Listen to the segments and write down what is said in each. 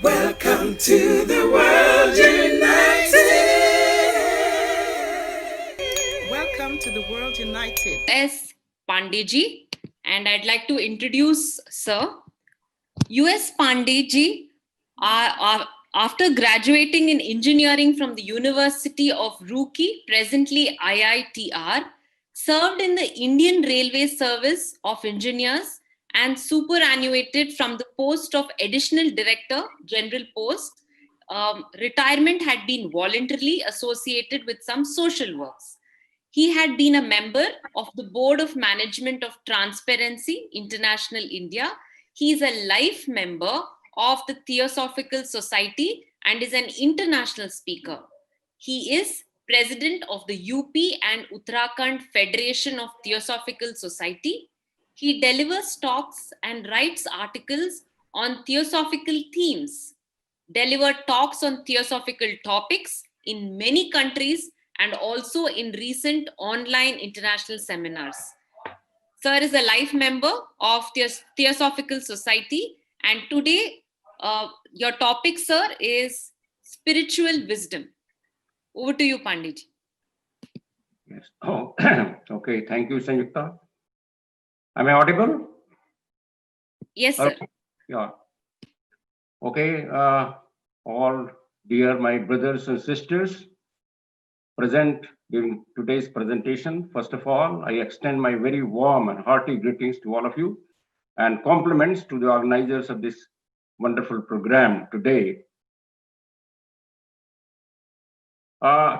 Welcome to the World United. Welcome to the World United. S. Pandeyji, and I'd like to introduce Sir. U.S. Pandeyji, after graduating in engineering from the University of Roorkee, presently IITR, served in the Indian Railway Service of Engineers and superannuated from the post of Additional Director, General Post. Retirement had been voluntarily associated with some social works. He had been a member of the Board of Management of Transparency International India. He is a life member of the Theosophical Society and is an international speaker. He is president of the UP and Uttarakhand Federation of Theosophical Society. He delivers talks and writes articles on theosophical themes, delivered talks on theosophical topics in many countries and also in recent online international seminars. Sir is a life member of Theosophical Society, and today your topic, sir, is spiritual wisdom. Over to you, Pandit. Yes. Oh, okay. Thank you, Sanjukta. Am I audible? Yes, sir. Yeah. Okay. All dear my brothers and sisters present during today's presentation. First of all, I extend my very warm and hearty greetings to all of you and compliments to the organizers of this wonderful program today.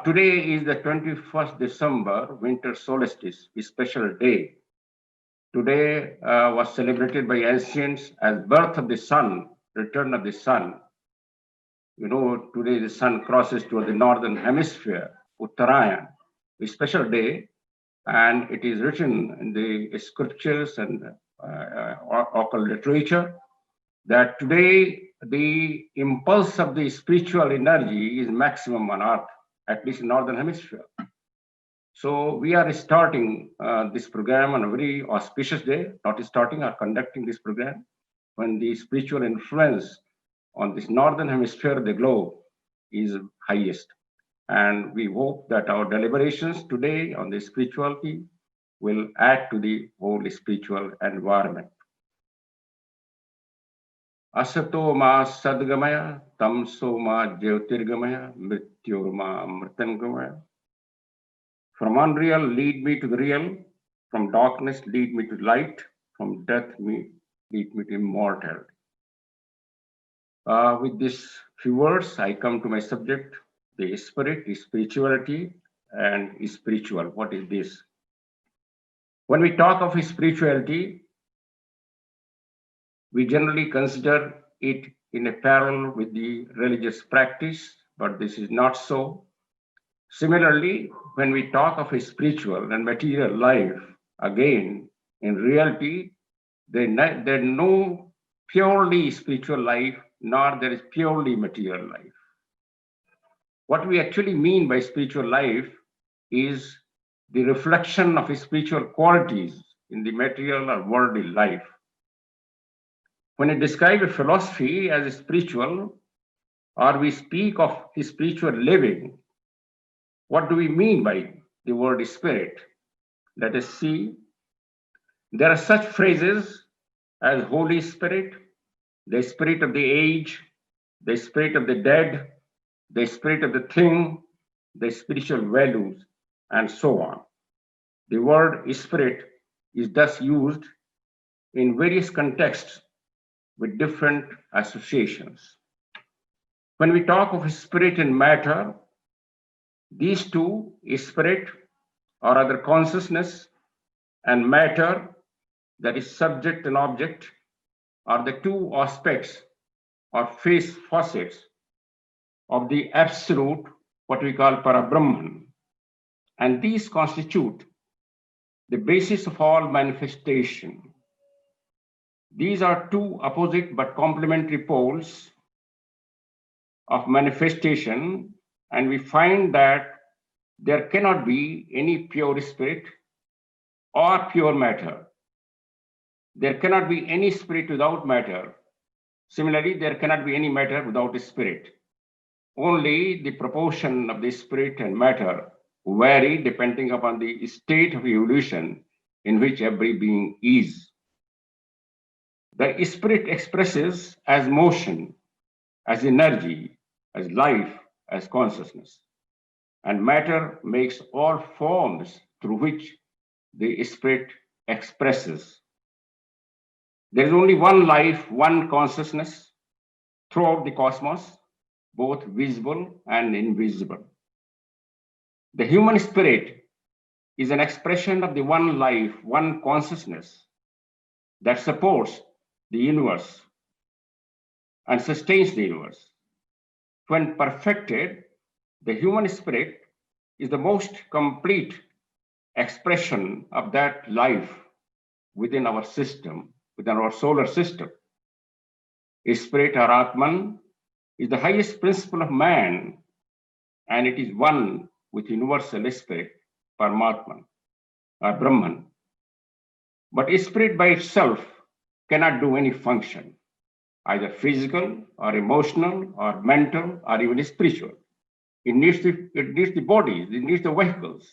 Today is the 21st December, winter solstice, a special day. Today was celebrated by ancients as birth of the sun, return of the sun. You know, today the sun crosses toward the northern hemisphere, Uttarayan, a special day, and it is written in the scriptures and occult literature that today the impulse of the spiritual energy is maximum on Earth, at least in northern hemisphere. So we are starting this program on a very auspicious day, not starting or conducting this program when the spiritual influence on this northern hemisphere of the globe is highest. And we hope that our deliberations today on the spirituality will add to the whole spiritual environment. Asato ma sadgamaya, tamso ma jyotirgamaya, mrityurma amritangamaya. From unreal, lead me to the real. From darkness, lead me to light. From death, lead me to immortality. With these few words, I come to my subject, the spirit, the spirituality, and spiritual. What is this? When we talk of spirituality, we generally consider it in a parallel with the religious practice, but this is not so. Similarly, when we talk of a spiritual and material life, again, in reality, there's no purely spiritual life, nor there is purely material life. What we actually mean by spiritual life is the reflection of spiritual qualities in the material or worldly life. When we describe a philosophy as spiritual, or we speak of spiritual living, what do we mean by the word spirit? Let us see. There are such phrases as Holy Spirit, the spirit of the age, the spirit of the dead, the spirit of the thing, the spiritual values, and so on. The word spirit is thus used in various contexts with different associations. When we talk of spirit and matter, these two, spirit or other consciousness, and matter, that is subject and object, are the two aspects or facets of the absolute, what we call Parabrahman. And these constitute the basis of all manifestation. These are two opposite but complementary poles of manifestation, and we find that there cannot be any pure spirit or pure matter. There cannot be any spirit without matter, Similarly, there cannot be any matter without a spirit. Only the proportion of the spirit and matter vary depending upon the state of evolution in which every being is. The spirit expresses as motion, as energy, as life, as consciousness. And matter makes all forms through which the spirit expresses. There is only one life, one consciousness throughout the cosmos, both visible and invisible. The human spirit is an expression of the one life, one consciousness that supports the universe and sustains the universe. When perfected, the human spirit is the most complete expression of that life within our system, within our solar system. Spirit or Atman is the highest principle of man, and it is one with universal spirit, Paramatman or Brahman. But spirit by itself cannot do any function, either physical or emotional or mental or even spiritual. It needs the bodies, it needs the vehicles.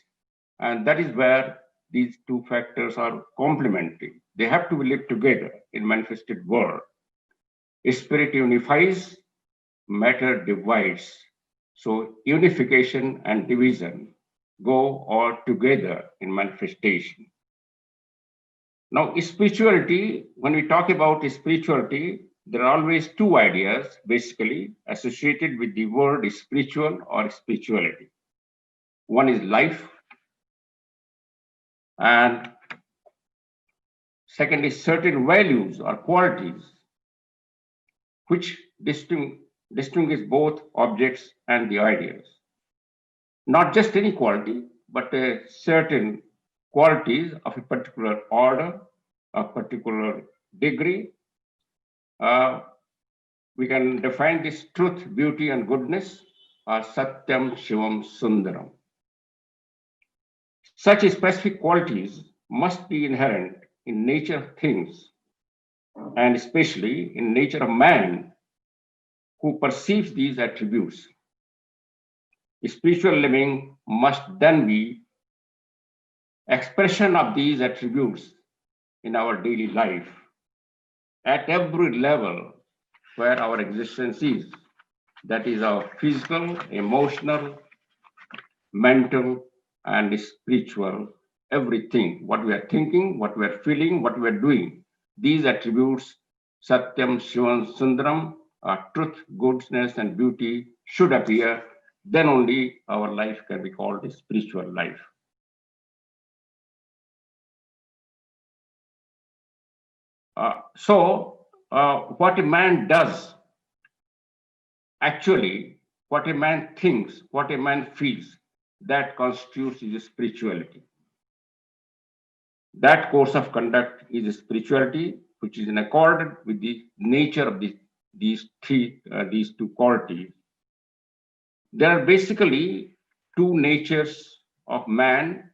And that is where these two factors are complementary. They have to live together in manifested world. Spirit unifies, matter divides. So unification and division go all together in manifestation. Now, spirituality, when we talk about spirituality, there are always two ideas basically associated with the word spiritual or spirituality. One is life, and second is certain values or qualities which distinguish both objects and the ideas. Not just any quality, but certain qualities of a particular order, a particular degree. We can define this truth, beauty, and goodness are Satyam, Shivam, Sundaram. Such specific qualities must be inherent in nature of things, and especially in nature of man who perceives these attributes. Spiritual living must then be expression of these attributes in our daily life at every level where our existence is. That is our physical, emotional, mental, and spiritual, everything, what we are thinking, what we are feeling, what we are doing. These attributes, Satyam, Shivam, Sundaram, truth, goodness, and beauty should appear. Then only our life can be called a spiritual life. What a man does, actually, what a man thinks, what a man feels, that constitutes his spirituality. That course of conduct is a spirituality which is in accord with the nature of these two qualities. There are basically two natures of man,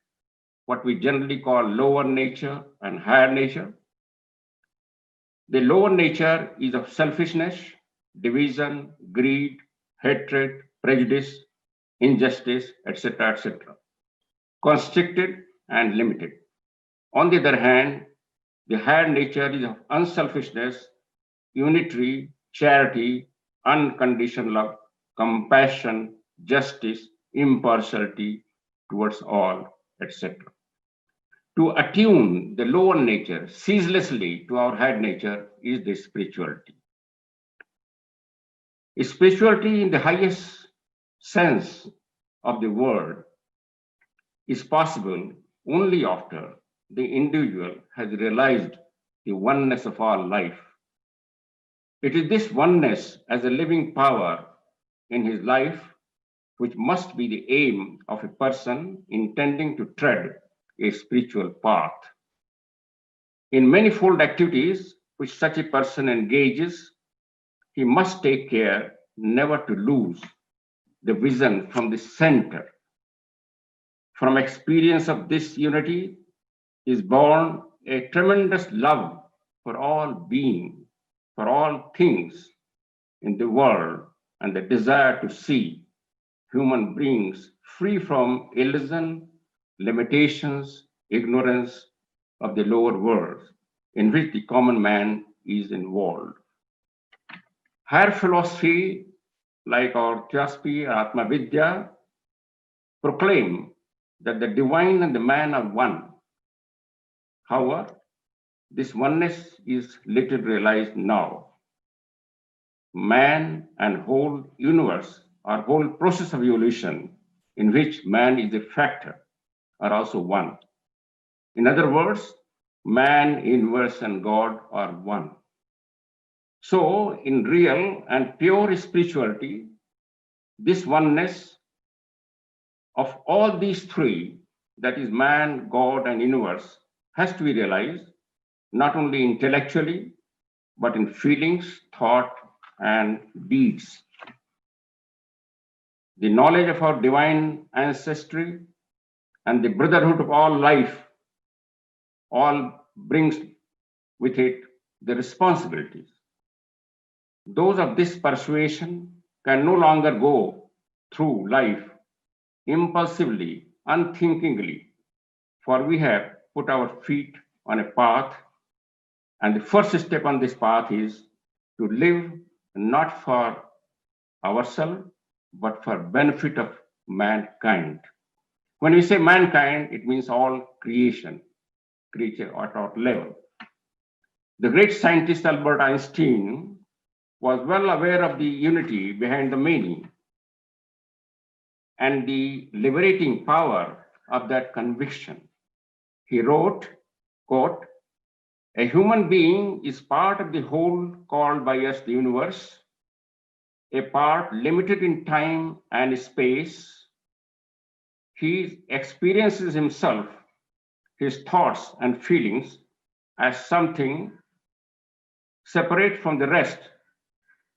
what we generally call lower nature and higher nature. The lower nature is of selfishness, division, greed, hatred, prejudice, injustice, etc., etc., constricted and limited. On the other hand, the higher nature is of unselfishness, unity, charity, unconditional love, compassion, justice, impartiality towards all, etc. To attune the lower nature ceaselessly to our higher nature is the spirituality. Spirituality in the highest sense of the word is possible only after the individual has realized the oneness of all life. It is this oneness as a living power in his life which must be the aim of a person intending to tread a spiritual path. In manifold activities which such a person engages, he must take care never to lose the vision from the center. From experience of this unity is born a tremendous love for all being, for all things in the world and the desire to see human beings free from illusion, limitations, ignorance of the lower world in which the common man is involved. Higher philosophy, like our Theosophy or Atma Vidya, proclaim that the divine and the man are one. However, this oneness is little realized now. Man and whole universe or whole process of evolution in which man is a factor are also one. In other words, man, universe, and God are one. So, in real and pure spirituality, this oneness of all these three, that is man, God, and universe, has to be realized not only intellectually, but in feelings, thought, and deeds. The knowledge of our divine ancestry and the brotherhood of all life all brings with it the responsibilities. Those of this persuasion can no longer go through life impulsively, unthinkingly, for we have put our feet on a path, and the first step on this path is to live not for ourselves, but for benefit of mankind. When we say mankind, it means all creation, creature at our level. The great scientist Albert Einstein was well aware of the unity behind the many and the liberating power of that conviction. He wrote, quote, "A human being is part of the whole called by us the universe, a part limited in time and space. He experiences himself, his thoughts and feelings as something separate from the rest,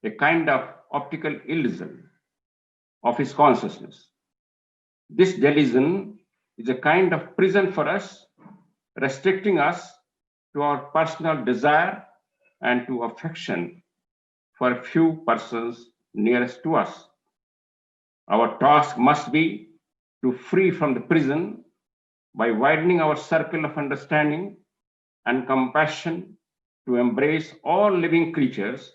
a kind of optical illusion of his consciousness. This delusion is a kind of prison for us, restricting us to our personal desire and to affection for a few persons nearest to us. Our task must be to free from the prison by widening our circle of understanding and compassion to embrace all living creatures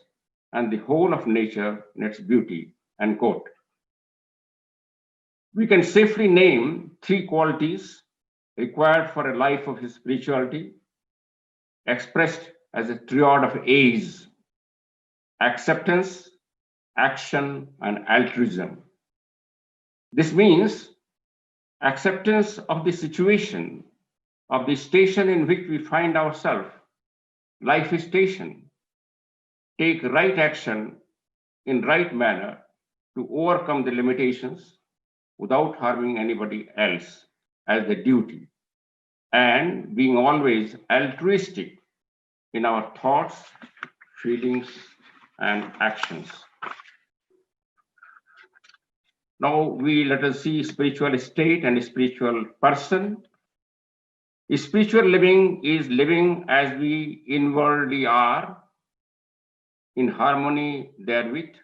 and the whole of nature in its beauty," end quote. We can safely name three qualities required for a life of spirituality, expressed as a triad of A's: acceptance, action, and altruism. This means acceptance of the situation, of the station in which we find ourselves, life station, take right action in right manner to overcome the limitations without harming anybody else as the duty, and being always altruistic in our thoughts, feelings, and actions. Now let us see spiritual state and spiritual person. Spiritual living is living as we inwardly are, in harmony therewith,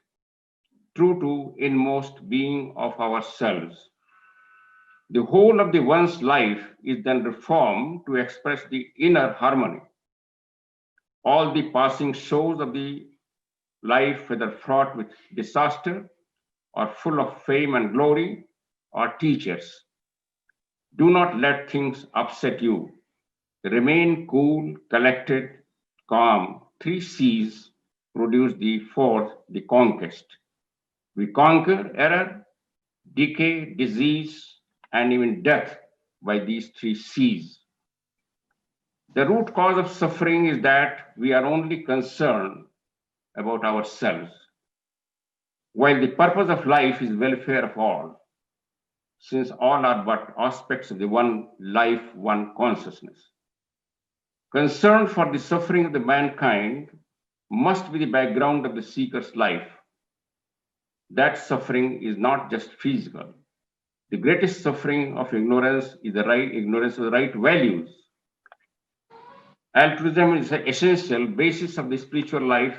true to inmost being of ourselves. The whole of the one's life is then reformed to express the inner harmony. All the passing shows of the life, whether fraught with disaster or full of fame and glory, are teachers. Do not let things upset you. Remain cool, collected, calm. 3 C's produce the fourth, the conquest. We conquer error, decay, disease, and even death by these 3 C's. The root cause of suffering is that we are only concerned about ourselves, while the purpose of life is welfare of all, since all are but aspects of the one life, one consciousness. Concern for the suffering of the mankind must be the background of the seeker's life. That suffering is not just physical. The greatest suffering of ignorance is the ignorance of the right values. Altruism is the essential basis of the spiritual life.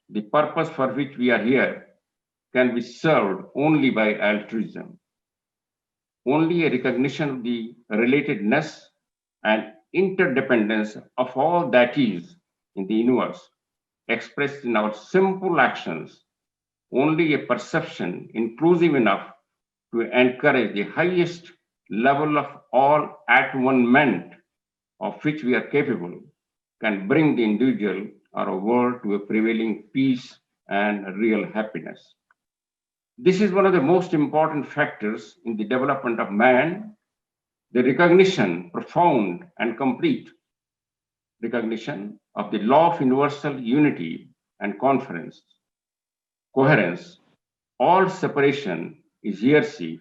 The purpose for which we are here can be served only by altruism. Only a recognition of the relatedness and interdependence of all that is in the universe, expressed in our simple actions, only a perception inclusive enough to encourage the highest level of all at-one-ment of which we are capable, can bring the individual or a world to a prevailing peace and real happiness. This is one of the most important factors in the development of man, the recognition, profound and complete recognition of the law of universal unity and coherence. All separation is heresy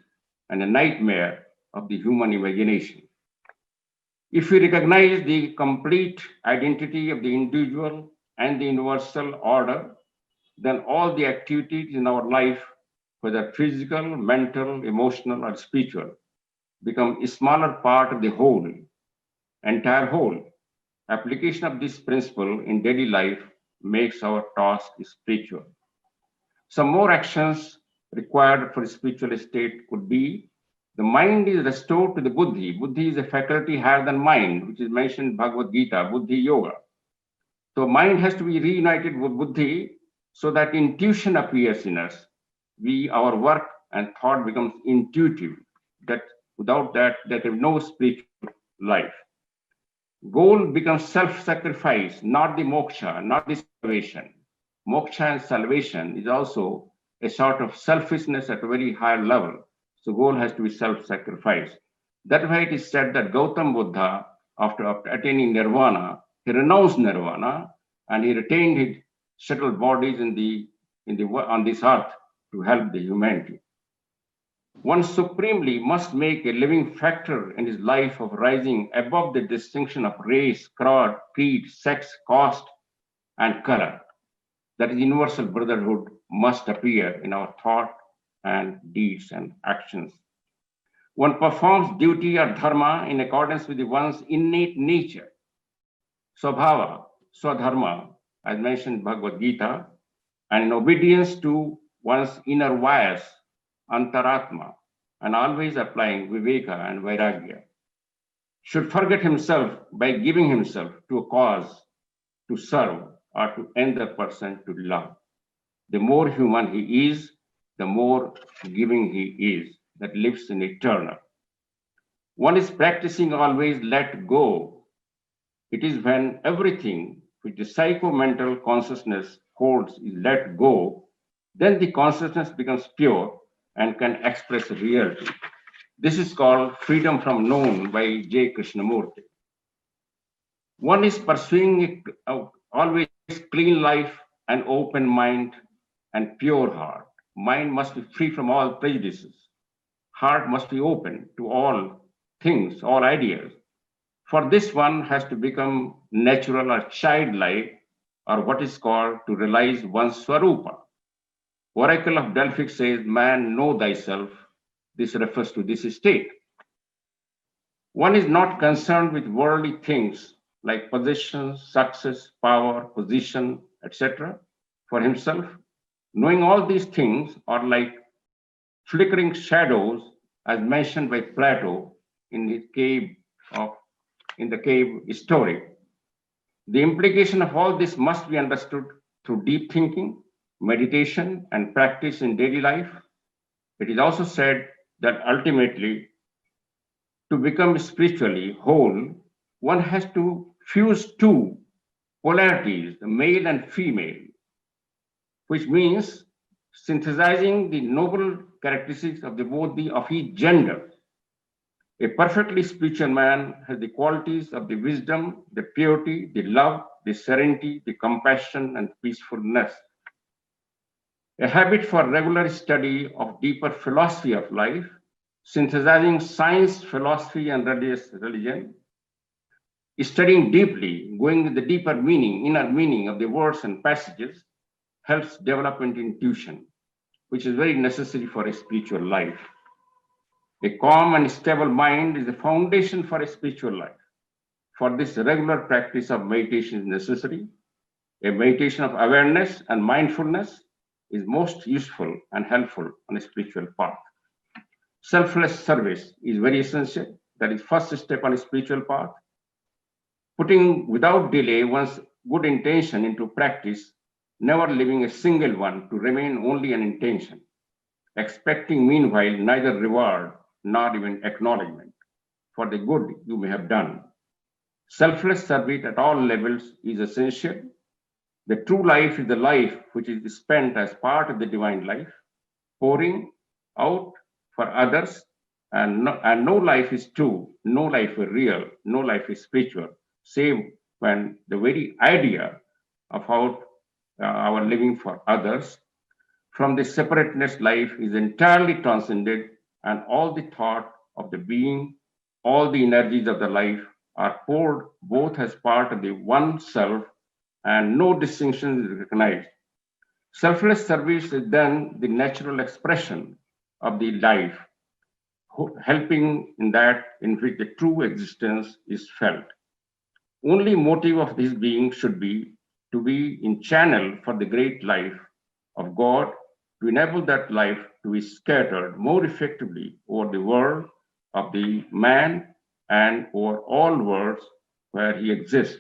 and a nightmare of the human imagination. If we recognize the complete identity of the individual and the universal order, then all the activities in our life, whether physical, mental, emotional, or spiritual, become a smaller part of the whole, entire whole. Application of this principle in daily life makes our task spiritual. Some more actions required for a spiritual state could be: the mind is restored to the buddhi. Buddhi is a faculty higher than mind, which is mentioned in Bhagavad Gita, buddhi yoga. So mind has to be reunited with buddhi so that intuition appears in us. Our work and thought becomes intuitive. That without that, there is no spiritual life. Goal becomes self-sacrifice, not the moksha, not the salvation. Moksha and salvation is also a sort of selfishness at a very high level. So goal has to be self-sacrifice. That's why it is said that Gautam Buddha, after attaining nirvana, he renounced nirvana and he retained his subtle bodies on this earth to help the humanity. One supremely must make a living factor in his life of rising above the distinction of race, creed, sex, caste, and color. That is, universal brotherhood must appear in our thought and deeds and actions. One performs duty or dharma in accordance with one's innate nature. Swabhava, swadharma, as mentioned in Bhagavad Gita, and in obedience to one's inner bias, antaratma, and always applying viveka and vairagya. Should forget himself by giving himself to a cause to serve or to another person to love. The more human he is, the more giving he is, that lives in eternal. One is practicing always let go. It is when everything which the psycho-mental consciousness holds is let go, then the consciousness becomes pure and can express reality. This is called freedom from known by J. Krishnamurti. One is pursuing always clean life, an open mind, and pure heart. Mind must be free from all prejudices. Heart must be open to all things, all ideas. For this, one has to become natural or childlike, or what is called to realize one's swarupa. Oracle of Delphic says, man, know thyself. This refers to this state. One is not concerned with worldly things like possessions, success, power, position, etc. for himself. Knowing all these things are like flickering shadows, as mentioned by Plato in the cave story. The implication of all this must be understood through deep thinking, meditation, and practice in daily life. It is also said that ultimately, to become spiritually whole, one has to fuse two polarities, the male and female, which means synthesizing the noble characteristics of of each gender. A perfectly spiritual man has the qualities of the wisdom, the purity, the love, the serenity, the compassion, and peacefulness. A habit for regular study of deeper philosophy of life, synthesizing science, philosophy, and religion, studying deeply, going with the deeper meaning, inner meaning of the words and passages, helps development intuition, which is very necessary for a spiritual life. A calm and stable mind is the foundation for a spiritual life. For this, regular practice of meditation is necessary. A meditation of awareness and mindfulness is most useful and helpful on a spiritual path. Selfless service is very essential. That is first step on a spiritual path. Putting without delay one's good intention into practice, never leaving a single one to remain only an intention, expecting meanwhile neither reward nor even acknowledgement for the good you may have done. Selfless service at all levels is essential. The true life is the life which is spent as part of the divine life, pouring out for others, and no life is true, no life is real, no life is spiritual, save when the very idea of our living for others from the separateness life is entirely transcended, and all the thought of the being, all the energies of the life are poured both as part of the one self, and no distinction is recognized. Selfless service is then the natural expression of the life, helping in that in which the true existence is felt. Only motive of this being should be to be in channel for the great life of God, to enable that life to be scattered more effectively over the world of the man and over all worlds where he exists.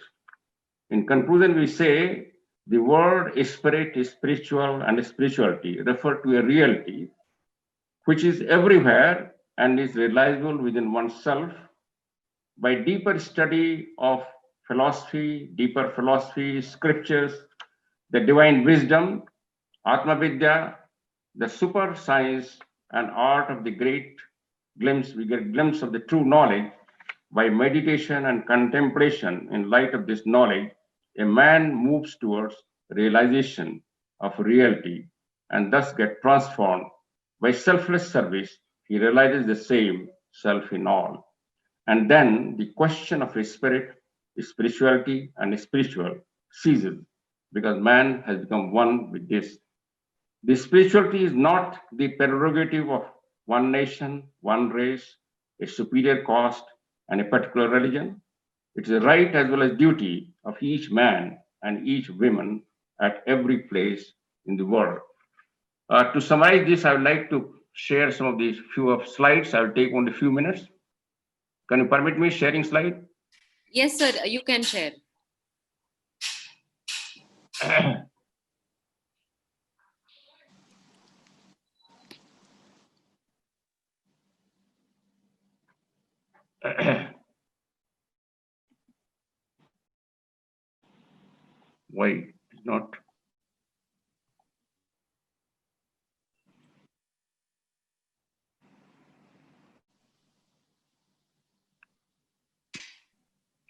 In conclusion, we say the word spirit is spiritual, and spirituality refer to a reality which is everywhere and is realizable within oneself. By deeper study of deeper philosophy, scriptures, the divine wisdom, Atma Vidya, the super science and art of the great glimpse, we get a glimpse of the true knowledge. By meditation and contemplation in light of this knowledge, a man moves towards realization of reality and thus get transformed. By selfless service, he realizes the same self in all. And then the question of his spirit, his spirituality, and his spiritual ceases because man has become one with this. The spirituality is not the prerogative of one nation, one race, a superior caste, and a particular religion. It is a right as well as duty of each man and each woman at every place in the world. To summarize this, I would like to share some of these few of slides. I will take only a few minutes. Can you permit me sharing slide? Yes, sir, you can share. Why it's not?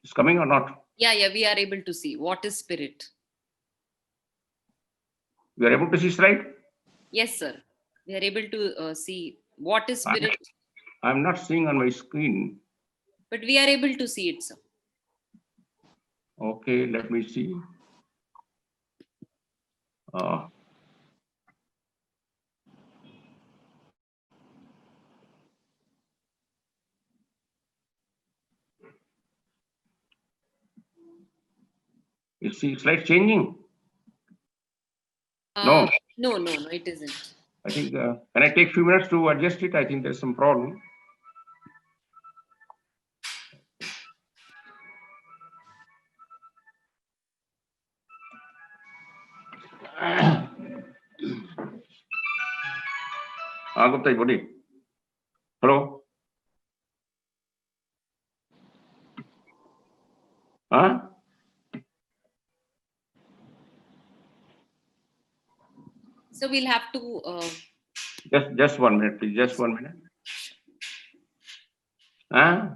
It's coming or not? Yeah, we are able to see. What is spirit? You are able to see slide? Yes, sir. We are able to see what is spirit, I'm not seeing on my screen. but we are able to see it, sir. Okay, let me see. You see slide changing? No. No, it isn't. I think, can I take a few minutes to adjust it? I think there's some problem. Gupta, buddy. Hello? Huh? So we'll have to. Just 1 minute, please. Just 1 minute. Huh?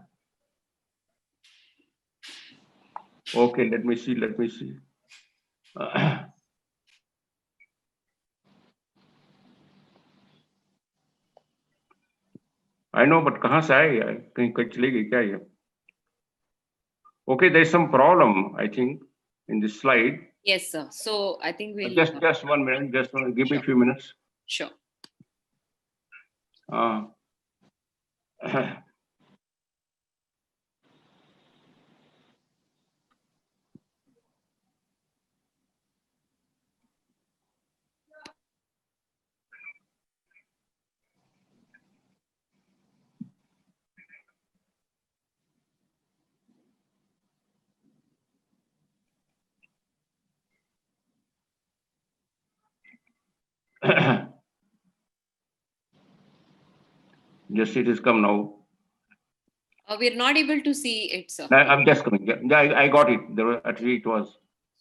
Okay, let me see. I know, but कहाँ से आए यार? कहीं चली गई क्या ये? Okay, there's some problem, I think, in this slide. Yes, sir. So I think we'll. Just 1 minute. Give me a few minutes. Sure. Just it is come now. We're not able to see it, sir. I'm just coming. Yeah, I got it. There were, actually, it was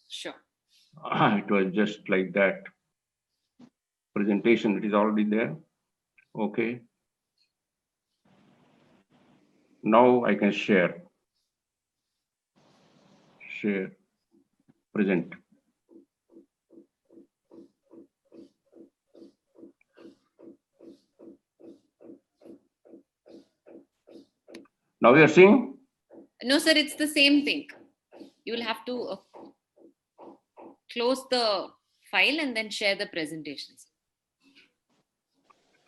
Sure. it was just like that. Presentation, it is already there. Okay. Now I can share. Share. Present. Now you're seeing? No, sir, it's the same thing. You will have to close the file and then share the presentations.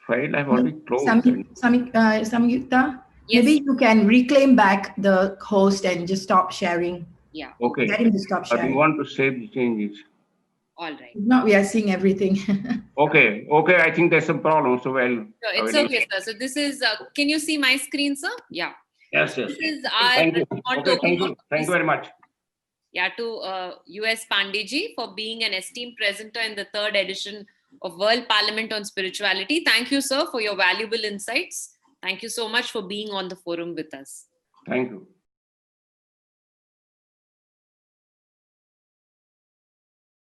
File I've already closed. Samyukta, Yes. maybe you can reclaim back the host and just stop sharing. Yeah. Okay. Get him to stop But we sharing. want to save the changes. All right. If not, we are seeing everything. Okay. Okay. I think there's some problem. So well. So it's okay, sir. So this is, can you see my screen, sir? Yeah. Yes. Yes. This is our Thank you. response Okay. to Thank you. Thank you very much. Yeah, to US Pandeyji for being an esteemed presenter in the 3rd edition of World Parliament on Spirituality. Thank you, sir, for your valuable insights. Thank you so much for being on the forum with us. Thank you.